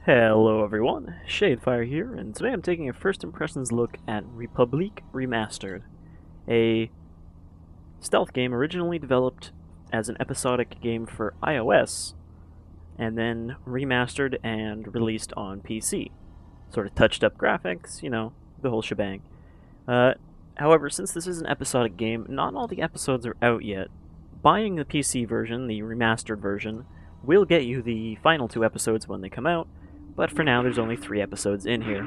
Hello everyone, Shadefire here, and today I'm taking a first impressions look at Republique Remastered, a stealth game originally developed as an episodic game for iOS, and then remastered and released on PC. Sort of touched up graphics, you know, the whole shebang. However, since this is an episodic game, not all the episodes are out yet. Buying the PC version, the remastered version, will get you the final 2 episodes when they come out, but for now there's only 3 episodes in here.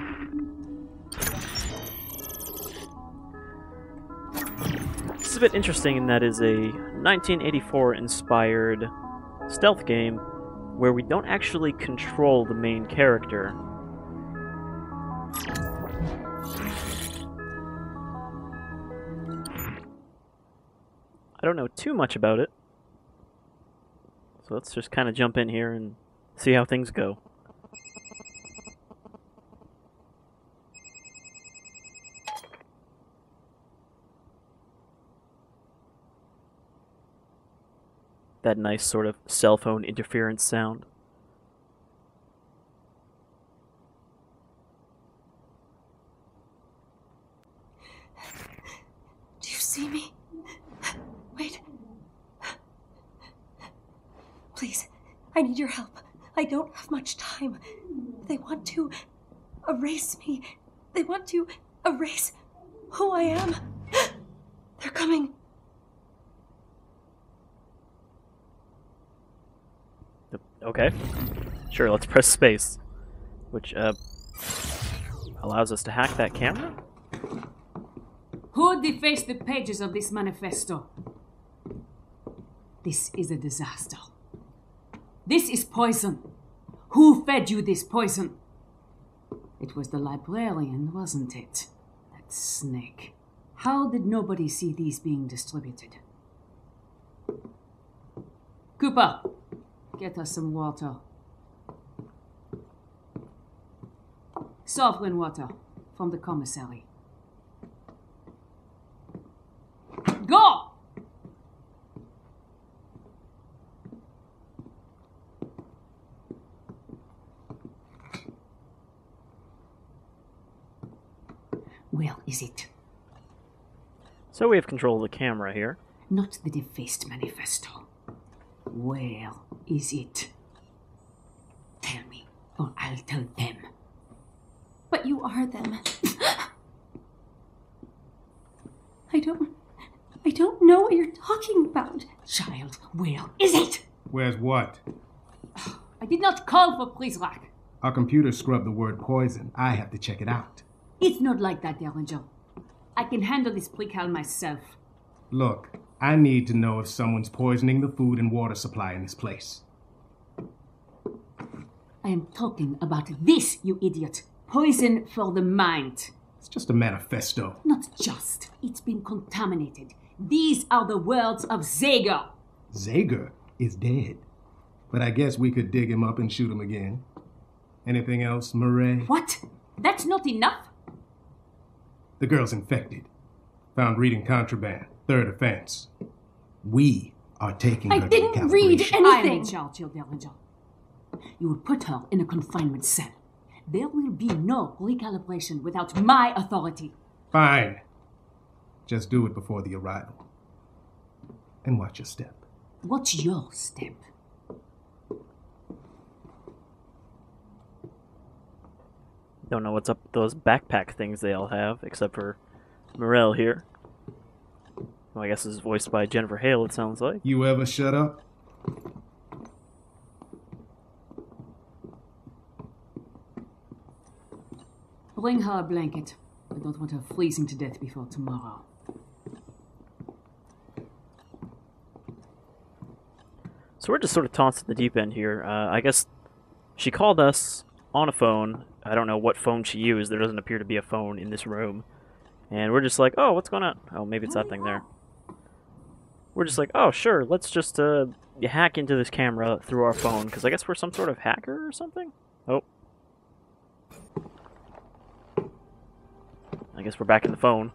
This is a bit interesting in that it is a 1984 inspired stealth game where we don't actually control the main character. I don't know too much about it, so let's just kind of jump in here and see how things go. That nice sort of cell phone interference sound. Do you see me? Wait. Please, I need your help. I don't have much time. They want to erase me. They want to erase who I am. They're coming. Okay. Sure, let's press space. Which, allows us to hack that camera? Who defaced the pages of this manifesto? This is a disaster. This is poison. Who fed you this poison? It was the librarian, wasn't it? That snake. How did nobody see these being distributed? Cooper, get us some water. Sovereign water from the commissary. Go! Where is it? So we have control of the camera here. Not the defaced manifesto. Where is it? Tell me, or I'll tell them. But you are them. I don't know what you're talking about. Child, where is it? Where's what? I did not call for Prizrak. Our computer scrubbed the word poison. I have to check it out. It's not like that, Derringer. I can handle this precal myself. Look, I need to know if someone's poisoning the food and water supply in this place. I am talking about this, you idiot. Poison for the mind. It's just a manifesto. Not just. It's been contaminated. These are the words of Zager. Zager is dead. But I guess we could dig him up and shoot him again. Anything else, Murray? What? That's not enough? The girl's infected. Found reading contraband. 3rd offense. We are taking her I to didn't read calibration. I am anything. in charge, your Derringer. You will put her in a confinement cell. There will be no recalibration without my authority. Fine. Just do it before the arrival. And watch your step. What's your step? Don't know what's up with those backpack things they all have, except for Morel here. Well, I guess this is voiced by Jennifer Hale, it sounds like. You ever shut up? Bring her a blanket. I don't want her freezing to death before tomorrow. So we're just sort of tossed in the deep end here. I guess she called us on a phone. I don't know what phone she used. There doesn't appear to be a phone in this room. And we're just like, oh, what's going on? Oh, maybe it's that thing there. We're just like, oh, sure, let's just hack into this camera through our phone, because I guess we're some sort of hacker or something? Oh. I guess we're back in the phone.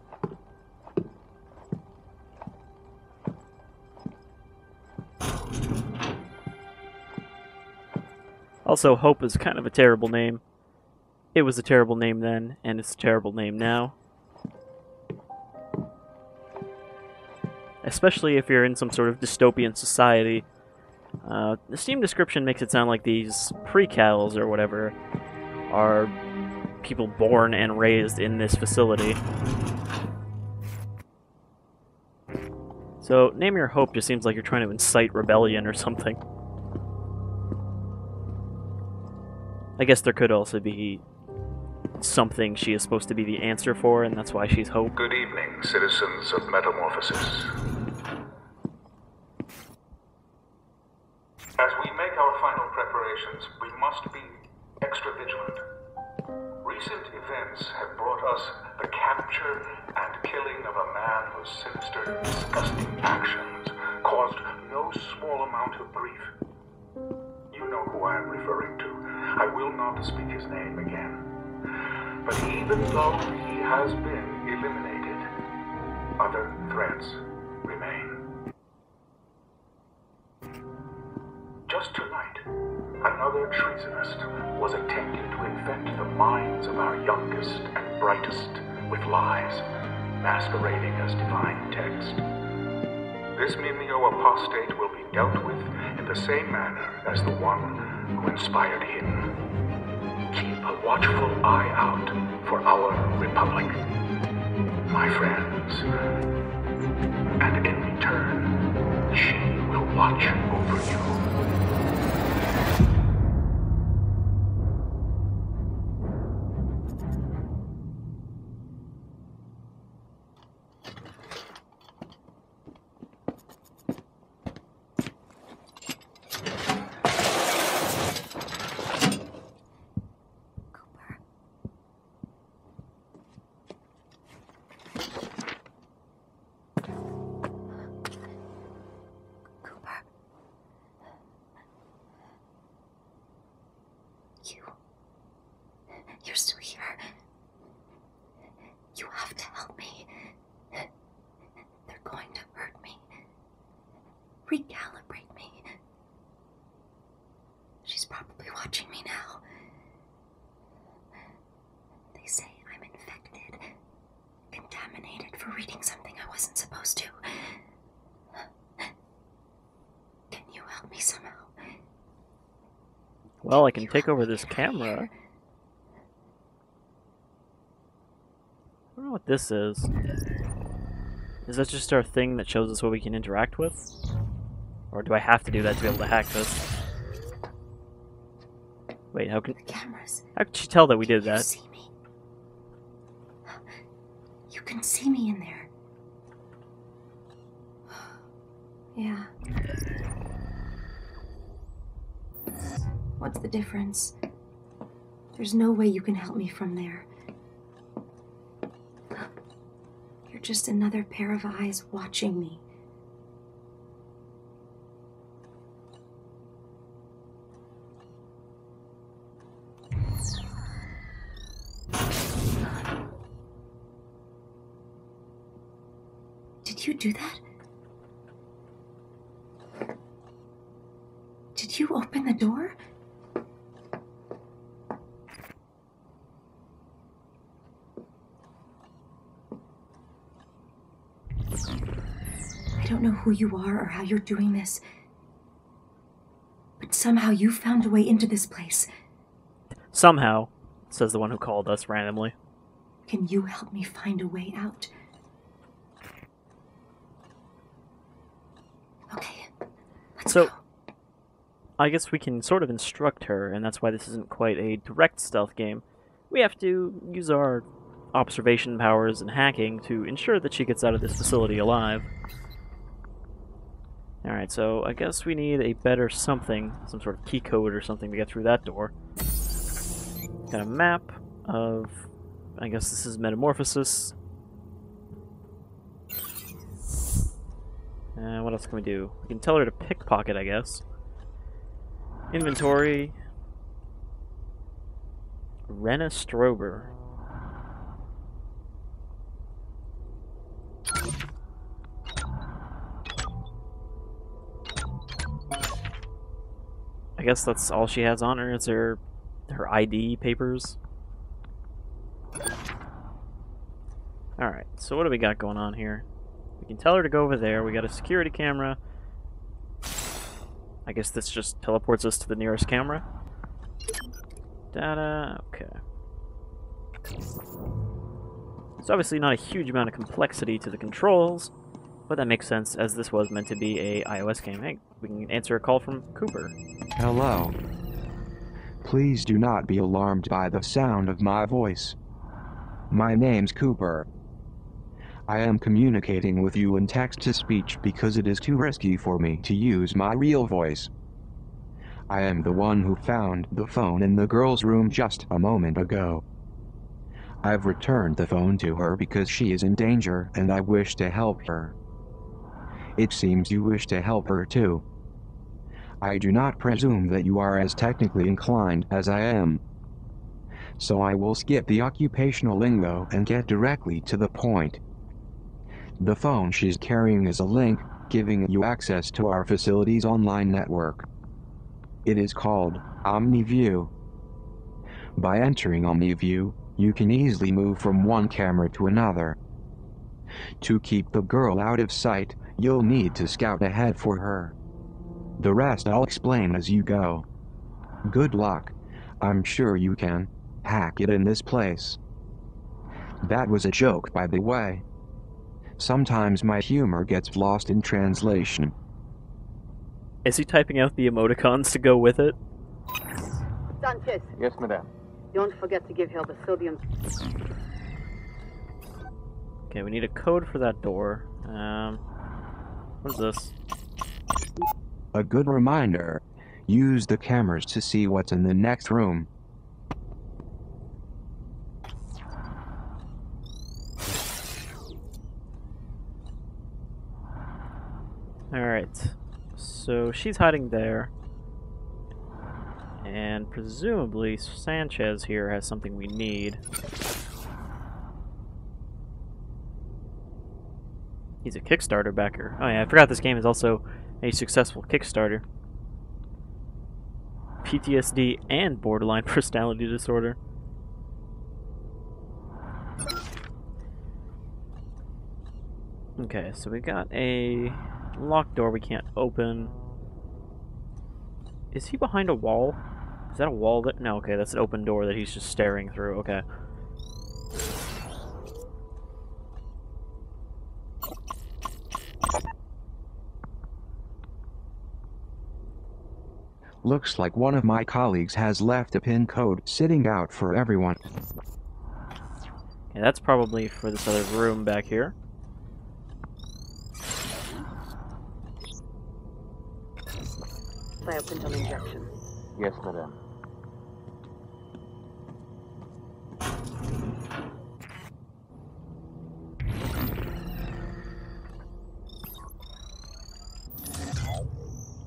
Also, Hope is kind of a terrible name. It was a terrible name then, and it's a terrible name now. Especially if you're in some sort of dystopian society. The Steam description makes it sound like these precals or whatever are people born and raised in this facility. So, name your Hope just seems like you're trying to incite rebellion or something. I guess there could also be something she is supposed to be the answer for, and that's why she's Hope. Good evening, citizens of Metamorphosis. As we make our final preparations, we must be extra vigilant. Recent events have brought us the capture and killing of a man whose sinister, disgusting actions caused no small amount of grief. You know who I am referring to. I will not speak his name again. But even though he has been eliminated, other threats remain. Just tonight, another treasonist was attempting to infect the minds of our youngest and brightest with lies, masquerading as divine text. This Mimeo apostate will be dealt with in the same manner as the one who inspired him. Keep a watchful eye out for our Republic, my friends. And in return, she will watch over you. You're still here. You have to help me. They're going to hurt me. Recalibrate me. She's probably watching me now. They say I'm infected, contaminated for reading something I wasn't supposed to. Can you help me somehow? Well, I can take over this camera. I don't know what this is. Is that just our thing that shows us what we can interact with? Or do I have to do that to be able to hack this? Wait, how can... The cameras. How could she tell that we did that? You see me? You can see me in there. Yeah. What's the difference? There's no way you can help me from there. You're just another pair of eyes watching me. Did you do that? Did you open the door? I don't know who you are or how you're doing this, but somehow you found a way into this place. Somehow, says the one who called us randomly. Can you help me find a way out? Okay, let's go. I guess we can sort of instruct her, and that's why this isn't quite a direct stealth game. We have to use our observation powers and hacking to ensure that she gets out of this facility alive. Alright, so I guess we need a better something, some sort of key code or something to get through that door. Got a map of... I guess this is Metamorphosis. What else can we do? We can tell her to pickpocket, I guess. Inventory. Rena Strober. I guess that's all she has on her. Is her ID papers. Alright, so what do we got going on here? We can tell her to go over there. We got a security camera. I guess this just teleports us to the nearest camera. Data, okay. It's obviously not a huge amount of complexity to the controls, but that makes sense as this was meant to be a iOS game. Hey, we can answer a call from Cooper. Hello. Please do not be alarmed by the sound of my voice. My name's Cooper. I am communicating with you in text-to-speech because it is too risky for me to use my real voice. I am the one who found the phone in the girl's room just a moment ago. I've returned the phone to her because she is in danger and I wish to help her. It seems you wish to help her too. I do not presume that you are as technically inclined as I am. So I will skip the occupational lingo and get directly to the point. The phone she's carrying is a link, giving you access to our facility's online network. It is called OmniView. By entering OmniView, you can easily move from one camera to another. To keep the girl out of sight, you'll need to scout ahead for her. The rest I'll explain as you go. Good luck. I'm sure you can hack it in this place. That was a joke, by the way. Sometimes my humor gets lost in translation. Is he typing out the emoticons to go with it? Sanchez, Yes, madame. don't forget to give her the sodium. Okay, we need a code for that door. What is this? A good reminder. Use the cameras to see what's in the next room. Alright, so she's hiding there. And presumably Sanchez here has something we need. He's a Kickstarter backer. Oh yeah, I forgot this game is also a successful Kickstarter. PTSD and borderline personality disorder. Okay, so we got a locked door we can't open. Is he behind a wall? Is that a wall that... No, okay, that's an open door that he's just staring through. Okay. Looks like one of my colleagues has left a pin code sitting out for everyone. Okay, that's probably for this other room back here. Bioprint injection. Yes, madame.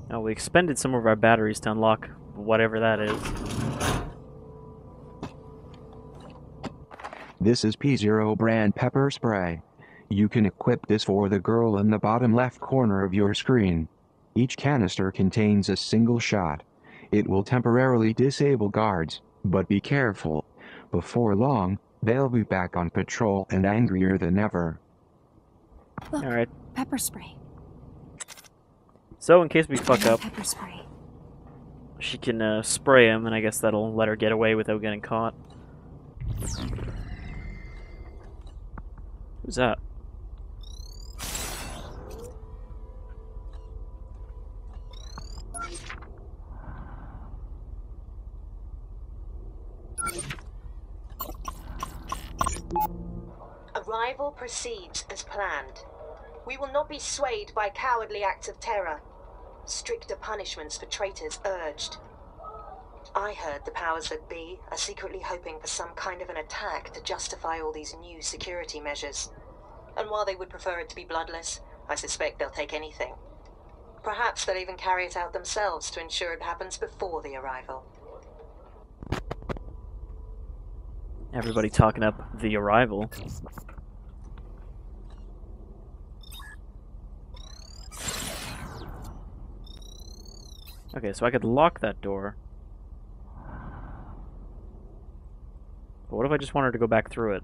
Oh, we expended some of our batteries to unlock whatever that is. This is P0 brand pepper spray. You can equip this for the girl in the bottom left corner of your screen. Each canister contains a single shot. It will temporarily disable guards, but be careful. Before long, they'll be back on patrol and angrier than ever. Look, Alright, pepper spray. so in case we fuck up, Pepper spray. she can spray him, and I guess that'll let her get away without getting caught. Who's that? Arrival proceeds as planned. We will not be swayed by cowardly acts of terror. Stricter punishments for traitors urged. I heard the powers that be are secretly hoping for some kind of an attack to justify all these new security measures. And while they would prefer it to be bloodless, I suspect they'll take anything. Perhaps they'll even carry it out themselves to ensure it happens before the arrival. Everybody talking up the arrival. Okay, so I could lock that door. But what if I just wanted to go back through it?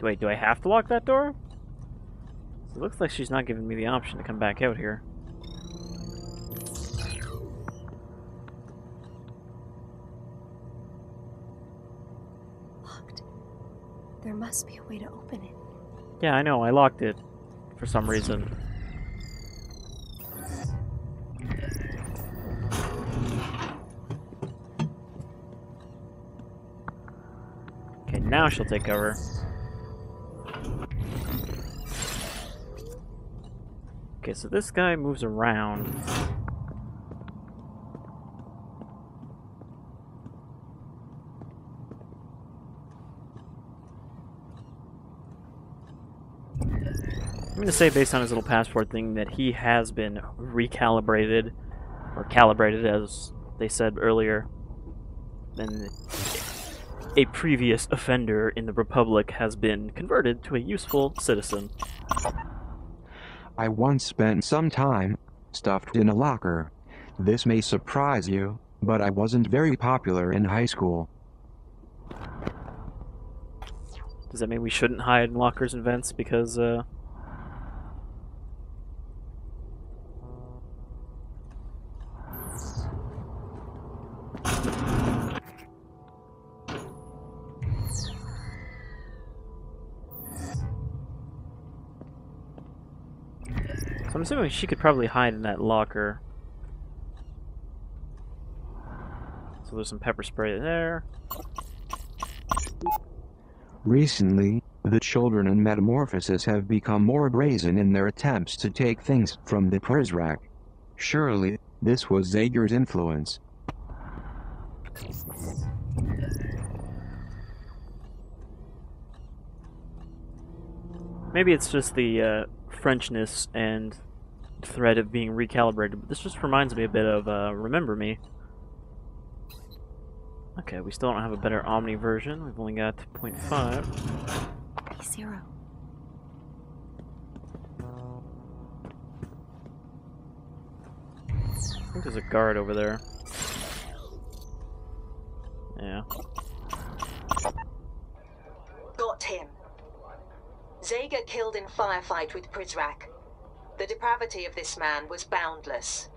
Wait, do I have to lock that door? So it looks like she's not giving me the option to come back out here. Locked. There must be a way to open it. Yeah, I know, I locked it for some reason. Okay, now she'll take cover. Okay, so this guy moves around. I'm gonna say, based on his little passport thing, that he has been recalibrated, or calibrated as they said earlier. Then a previous offender in the Republic has been converted to a useful citizen. I once spent some time stuffed in a locker. This may surprise you, but I wasn't very popular in high school. Does that mean we shouldn't hide in lockers and vents because, So I'm assuming she could probably hide in that locker. So there's some pepper spray there. Recently, the children in Metamorphosis have become more brazen in their attempts to take things from the Prizrak. Surely, this was Zager's influence. Maybe it's just the Frenchness and threat of being recalibrated, but this just reminds me a bit of Remember Me. Okay, we still don't have a better Omni version. We've only got 0.5. P0. I think there's a guard over there. Yeah. Got him. Zager killed in firefight with Prizrak. The depravity of this man was boundless.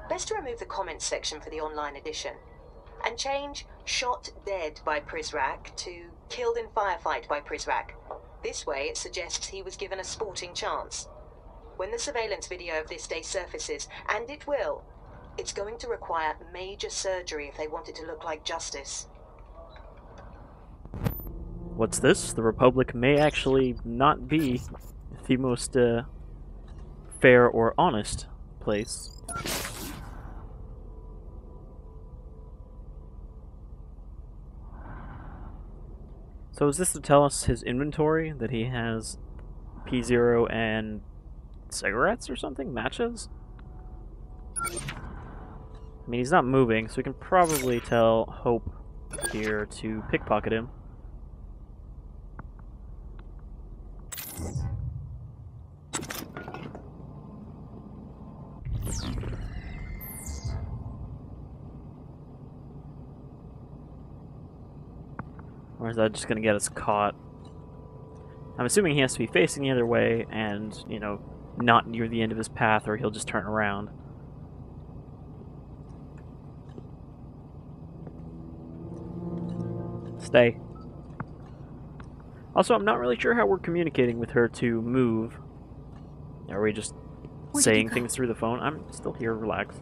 Best to remove the comments section for the online edition, and change shot dead by Prizrak to killed in firefight by Prizrak. This way it suggests he was given a sporting chance. When the surveillance video of this day surfaces, and it will, it's going to require major surgery if they want it to look like justice. What's this? The Republic may actually not be the most fair or honest place. So is this to tell us his inventory, that he has P0 and cigarettes or something? Matches? I mean, he's not moving, so we can probably tell Hope here to pickpocket him. Or is that just gonna get us caught? I'm assuming he has to be facing the other way and, you know, not near the end of his path, or he'll just turn around. Stay. Also, I'm not really sure how we're communicating with her to move. Are we just saying things through the phone? I'm still here, relax.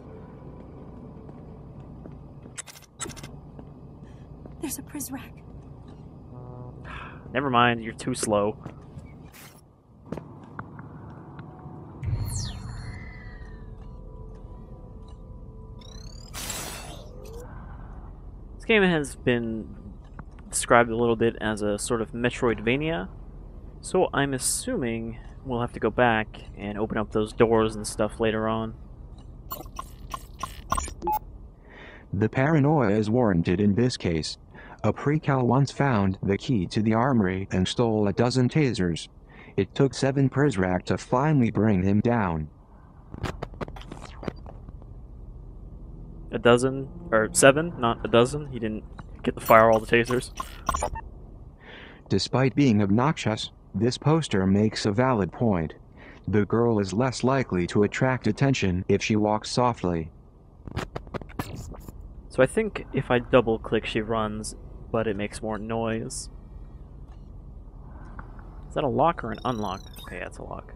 There's a Prizrak. Never mind, you're too slow. This game has been described a little bit as a sort of Metroidvania, so I'm assuming we'll have to go back and open up those doors and stuff later on. The paranoia is warranted in this case. A precal once found the key to the armory and stole a dozen tasers. It took 7 Prizrak to finally bring him down. A dozen, or 7, not a dozen. He didn't get to fire all the tasers. Despite being obnoxious, this poster makes a valid point. The girl is less likely to attract attention if she walks softly. So I think if I double click she runs, but it makes more noise. Is that a lock or an unlock? Okay, that's a lock.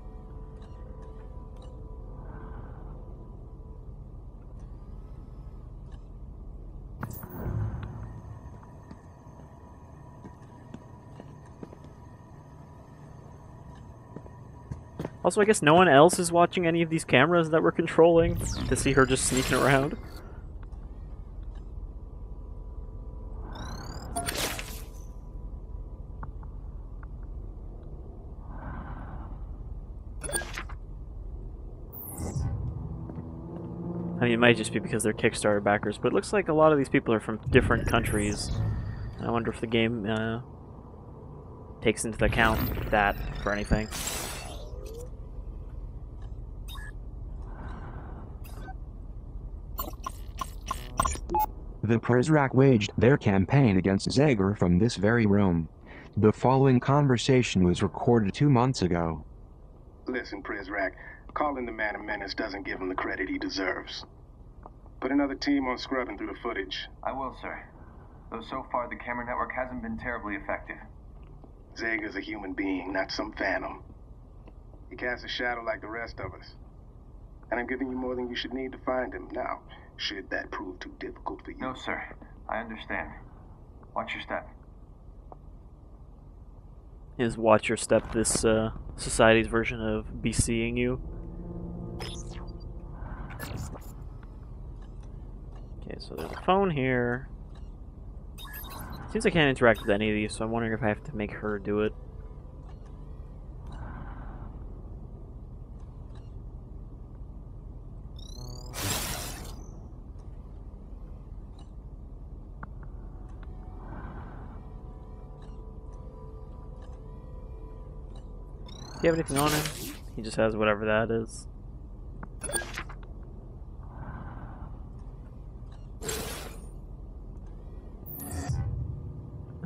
Also, I guess no one else is watching any of these cameras that we're controlling to see her just sneaking around. I mean, it might just be because they're Kickstarter backers, but it looks like a lot of these people are from different countries. I wonder if the game takes into account that for anything. The Prizrak waged their campaign against Zager from this very room. The following conversation was recorded 2 months ago. Listen, Prizrak, calling the man a menace doesn't give him the credit he deserves. Put another team on scrubbing through the footage. I will, sir. Though so far the camera network hasn't been terribly effective. Zager's a human being, not some phantom. He casts a shadow like the rest of us. And I'm giving you more than you should need to find him. Now, should that prove too difficult for you? No, sir. I understand. Watch your step. Is Watch Your Step this society's version of BCing you? Okay, so there's a phone here. Seems I can't interact with any of these, so I'm wondering if I have to make her do it. Do you have anything on him? He just has whatever that is.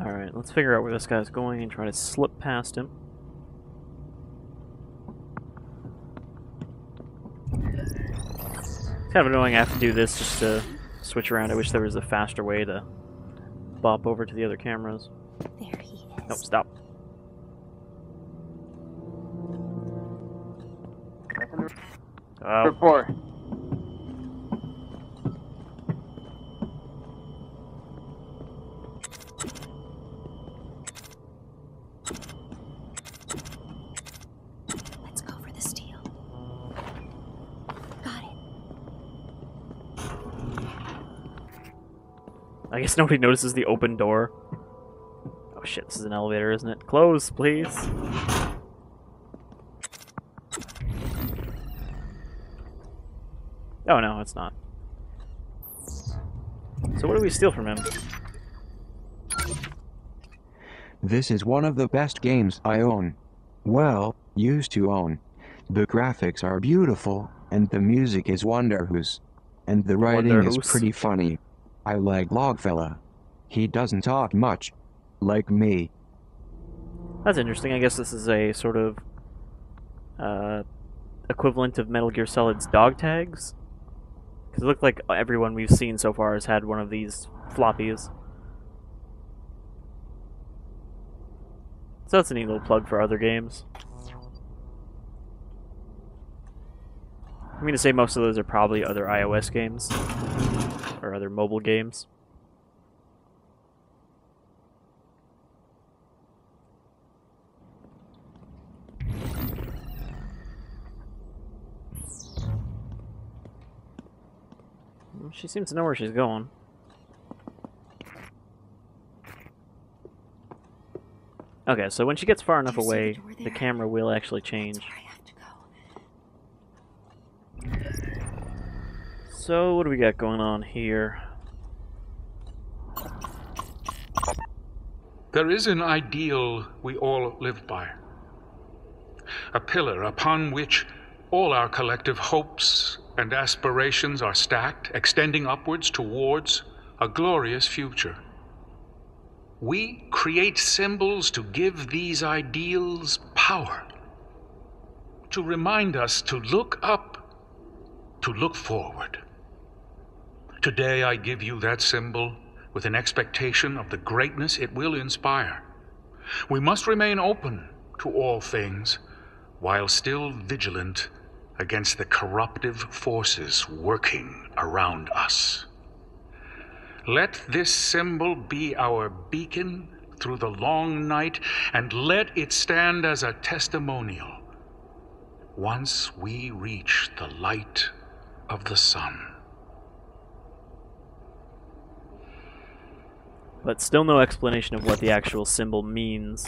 Alright, let's figure out where this guy's going and try to slip past him. It's kind of annoying I have to do this just to switch around. I wish there was a faster way to bop over to the other cameras. There he is. No, stop. Report. Let's go for the steal. Got it. I guess nobody notices the open door. Oh shit, this is an elevator, isn't it? Close, please. Oh no, it's not. So what do we steal from him? This is one of the best games I own. Well, used to own. The graphics are beautiful, and the music is wonderhus. And the writing is pretty funny. I like Logfella. He doesn't talk much. Like me. That's interesting. I guess this is a sort of equivalent of Metal Gear Solid's dog tags. Because it looked like everyone we've seen so far has had one of these floppies. So that's a neat little plug for other games. I mean to say most of those are probably other iOS games. Or other mobile games. She seems to know where she's going. Okay, so when she gets far enough away, the camera will actually change. So, what do we got going on here? There is an ideal we all live by. a pillar upon which all our collective hopes and aspirations are stacked, extending upwards towards a glorious future. We create symbols to give these ideals power, to remind us to look up, to look forward. Today I give you that symbol with an expectation of the greatness it will inspire. We must remain open to all things, while still vigilant against the corruptive forces working around us. Let this symbol be our beacon through the long night, and let it stand as a testimonial once we reach the light of the sun. But still no explanation of what the actual symbol means.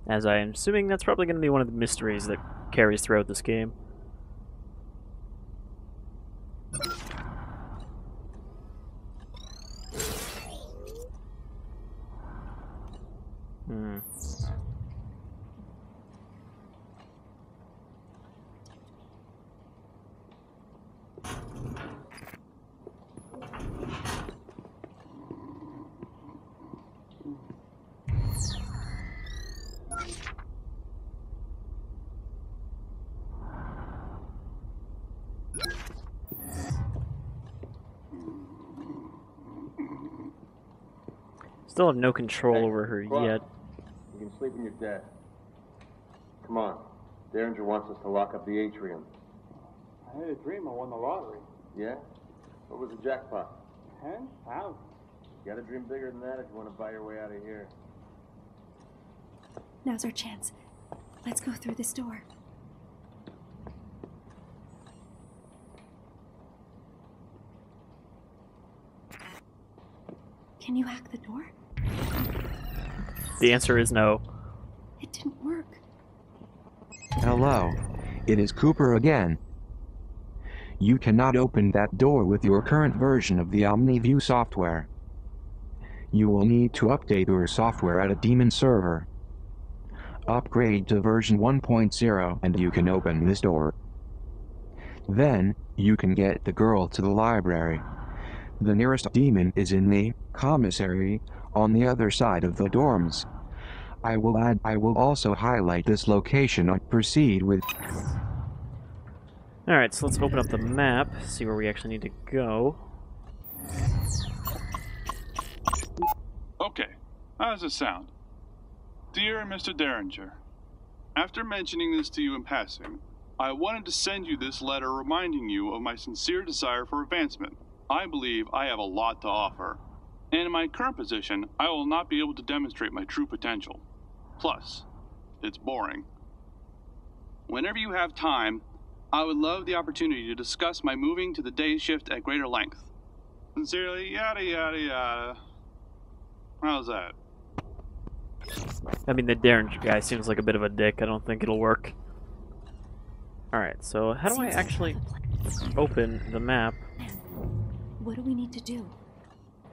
As I am assuming that's probably going to be one of the mysteries that carries throughout this game. Still have no control over her yet. You can sleep in your desk. Come on. Derringer wants us to lock up the atrium. I had a dream I won the lottery. Yeah? What was the jackpot? 10,000. You gotta dream bigger than that if you want to buy your way out of here. Now's our chance. Let's go through this door. Can you hack the door? The answer is no. It didn't work. Hello. It is Cooper again. You cannot open that door with your current version of the OmniView software. You will need to update your software at a daemon server. Upgrade to version 1.0 and you can open this door. Then, you can get the girl to the library. The nearest demon is in the commissary on the other side of the dorms. I will also highlight this location and proceed with... Alright, so let's open up the map, see where we actually need to go. Okay, how does it sound? Dear Mr. Derringer, after mentioning this to you in passing, I wanted to send you this letter reminding you of my sincere desire for advancement. I believe I have a lot to offer, and in my current position, I will not be able to demonstrate my true potential. Plus, it's boring. Whenever you have time, I would love the opportunity to discuss my moving to the day shift at greater length. Sincerely, yada yada yada. How's that? I mean, the Derringer guy seems like a bit of a dick. I don't think it'll work. Alright, so how do I actually open the map? What do we need to do?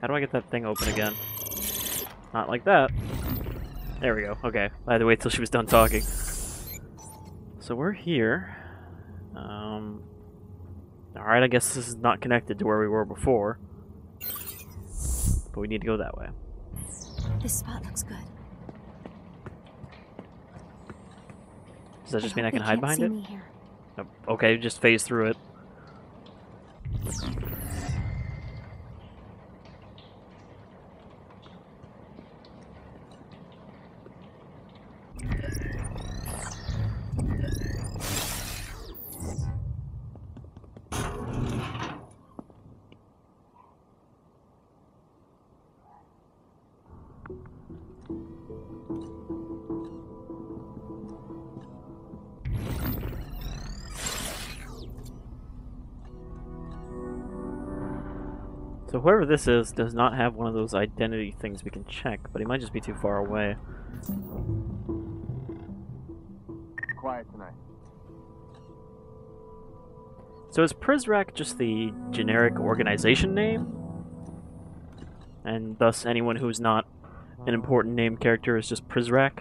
How do I get that thing open again? Not like that. There we go. Okay. I had to wait till she was done talking. So we're here. Alright, I guess this is not connected to where we were before. But we need to go that way. This spot looks good. Does that just mean I can hide behind it? Nope. Okay, just phase through it. So whoever this is does not have one of those identity things we can check, but he might just be too far away. Quiet tonight. So is Prizrak just the generic organization name? And thus anyone who's not an important named character is just Prizrak?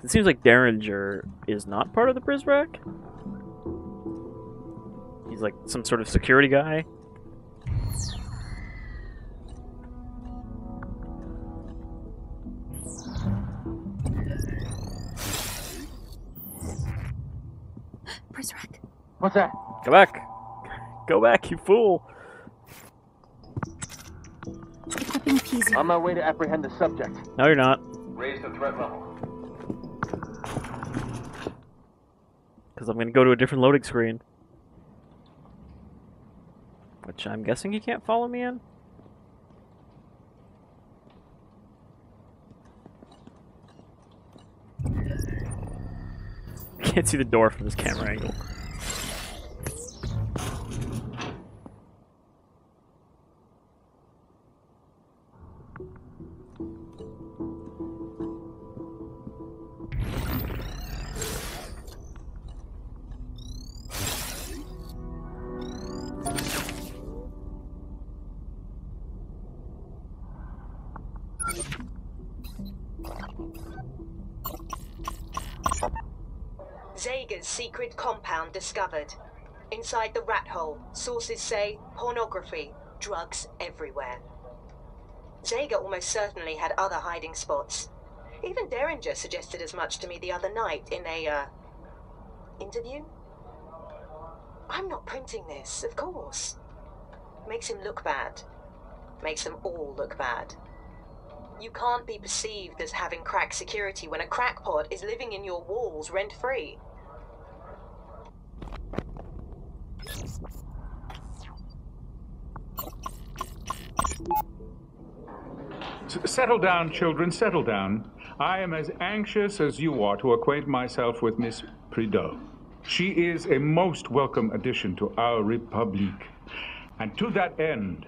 It seems like Derringer is not part of the Brisrac. He's like some sort of security guy. Brisrac. What's that? Go back. Go back, you fool. Equipping PZ. On my way to apprehend the subject. No, you're not. Raise the threat level. Because I'm going to go to a different loading screen. Which I'm guessing he can't follow me in? I can't see the door from this camera angle. Zega's secret compound discovered. Inside the rat hole, sources say pornography, drugs everywhere. Zega almost certainly had other hiding spots. Even Derringer suggested as much to me the other night in a, interview? I'm not printing this, of course. Makes him look bad. Makes them all look bad. You can't be perceived as having crack security when a crackpot is living in your walls rent-free. Settle down, children, settle down. I am as anxious as you are to acquaint myself with Miss Prideaux. She is a most welcome addition to our Republique. And to that end,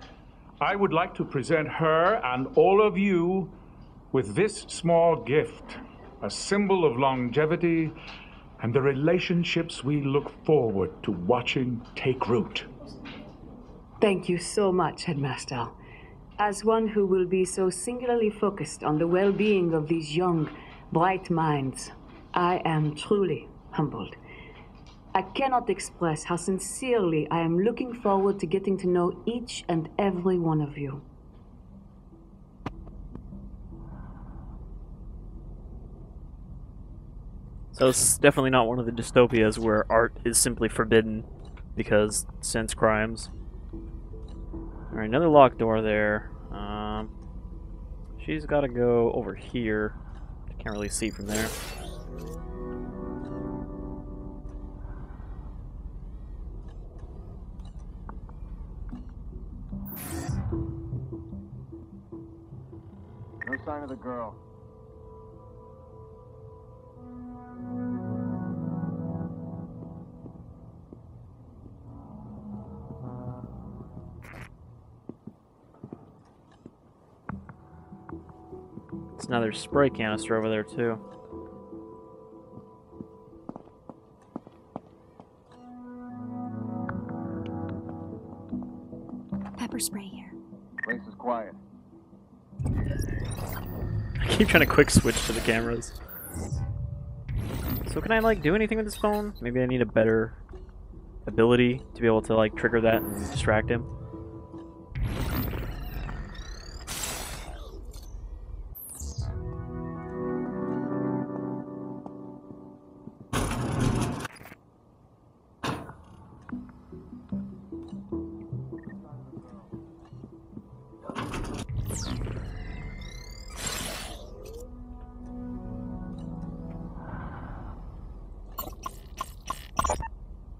I would like to present her and all of you with this small gift, a symbol of longevity and the relationships we look forward to watching take root. Thank you so much, Headmaster. As one who will be so singularly focused on the well-being of these young, bright minds, I am truly humbled. I cannot express how sincerely I am looking forward to getting to know each and every one of you. So it's definitely not one of the dystopias where art is simply forbidden because sense crimes. Alright, another locked door there. She's got to go over here. Can't really see from there. No sign of the girl. It's another spray canister over there too. Pepper spray here. Place is quiet. I keep trying to quick switch to the cameras. So can I like do anything with this phone? Maybe I need a better ability to be able to like trigger that and distract him.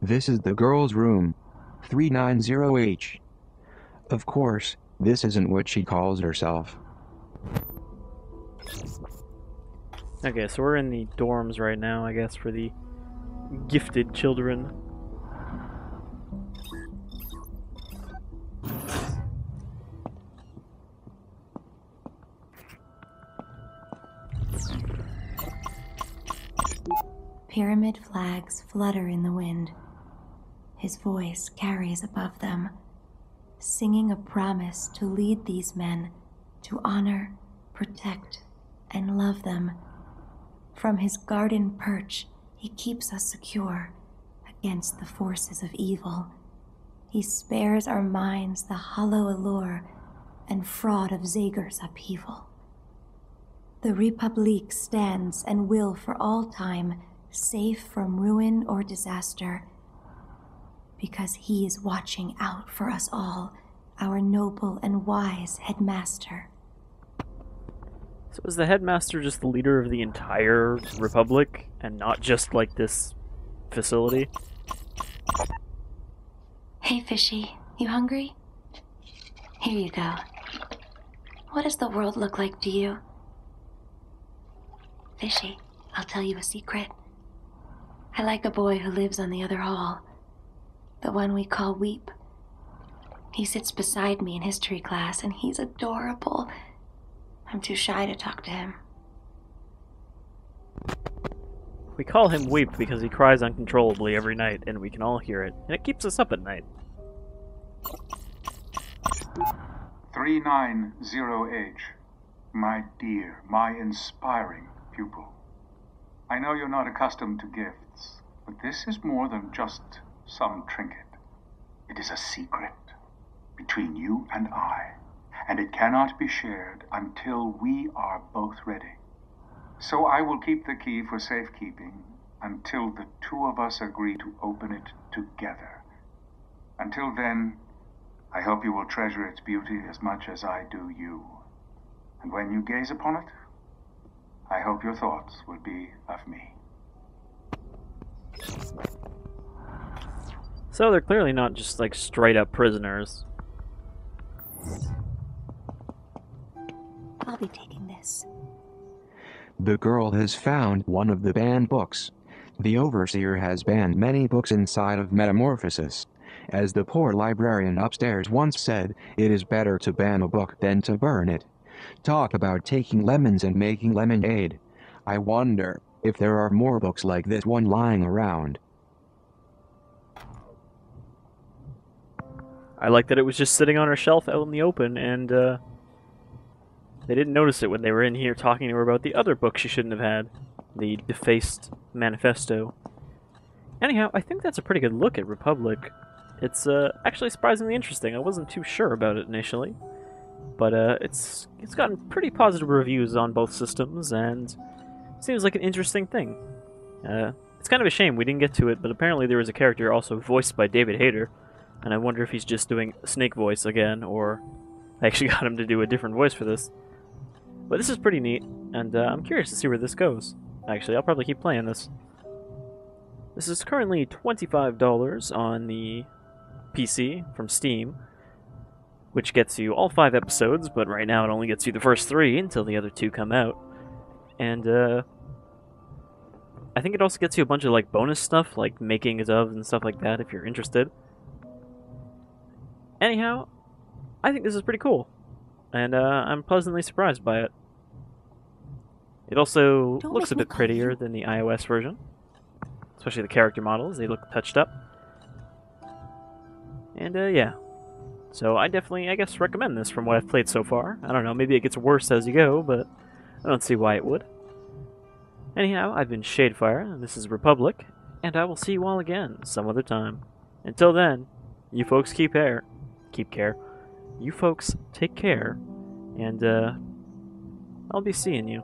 This is the girl's room, 390H. Of course, this isn't what she calls herself. Okay, so we're in the dorms right now, I guess, for the gifted children. Pyramid flags flutter in the wind. His voice carries above them, singing a promise to lead these men, to honor, protect, and love them, From his garden perch, he keeps us secure against the forces of evil. He spares our minds the hollow allure and fraud of Zager's upheaval. The Republique stands and will for all time, safe from ruin or disaster, because he is watching out for us all, our noble and wise headmaster. So is the headmaster just the leader of the entire Republic, and not just, like, this facility? Hey, Fishy, you hungry? Here you go. What does the world look like to you? Fishy, I'll tell you a secret. I like a boy who lives on the other hall. The one we call Weep. He sits beside me in history class, and he's adorable. I'm too shy to talk to him. We call him Weep because he cries uncontrollably every night, and we can all hear it, and it keeps us up at night. 390H, my dear, my inspiring pupil. I know you're not accustomed to gifts, but this is more than just some trinket. It is a secret between you and I, and it cannot be shared until we are both ready. So I will keep the key for safekeeping until the two of us agree to open it together. Until then, I hope you will treasure its beauty as much as I do you. And when you gaze upon it, I hope your thoughts will be of me. So they're clearly not just, like, straight up prisoners. I'll be taking this. The girl has found one of the banned books. The overseer has banned many books inside of Metamorphosis. As the poor librarian upstairs once said, it is better to ban a book than to burn it. Talk about taking lemons and making lemonade. I wonder if there are more books like this one lying around. I like that it was just sitting on her shelf out in the open, and they didn't notice it when they were in here talking to her about the other book she shouldn't have had, the defaced manifesto. Anyhow, I think that's a pretty good look at Republic. It's actually surprisingly interesting. I wasn't too sure about it initially, but it's gotten pretty positive reviews on both systems, and seems like an interesting thing. It's kind of a shame we didn't get to it, but apparently there was a character also voiced by David Hayter, and I wonder if he's just doing Snake voice again, or I actually got him to do a different voice for this. But this is pretty neat, and I'm curious to see where this goes. Actually, I'll probably keep playing this. This is currently $25 on the PC from Steam, which gets you all 5 episodes, but right now it only gets you the first 3 until the other 2 come out. And I think it also gets you a bunch of, like, bonus stuff, like makings of and stuff like that, if you're interested. Anyhow, I think this is pretty cool, and I'm pleasantly surprised by it. It also looks a bit prettier than the iOS version, especially the character models. They look touched up. And yeah, so I definitely, I guess, recommend this from what I've played so far. I don't know, maybe it gets worse as you go, but I don't see why it would. Anyhow, I've been Shadefire, and this is Republic, and I will see you all again some other time. Until then, you folks keep care. You folks take care, and I'll be seeing you.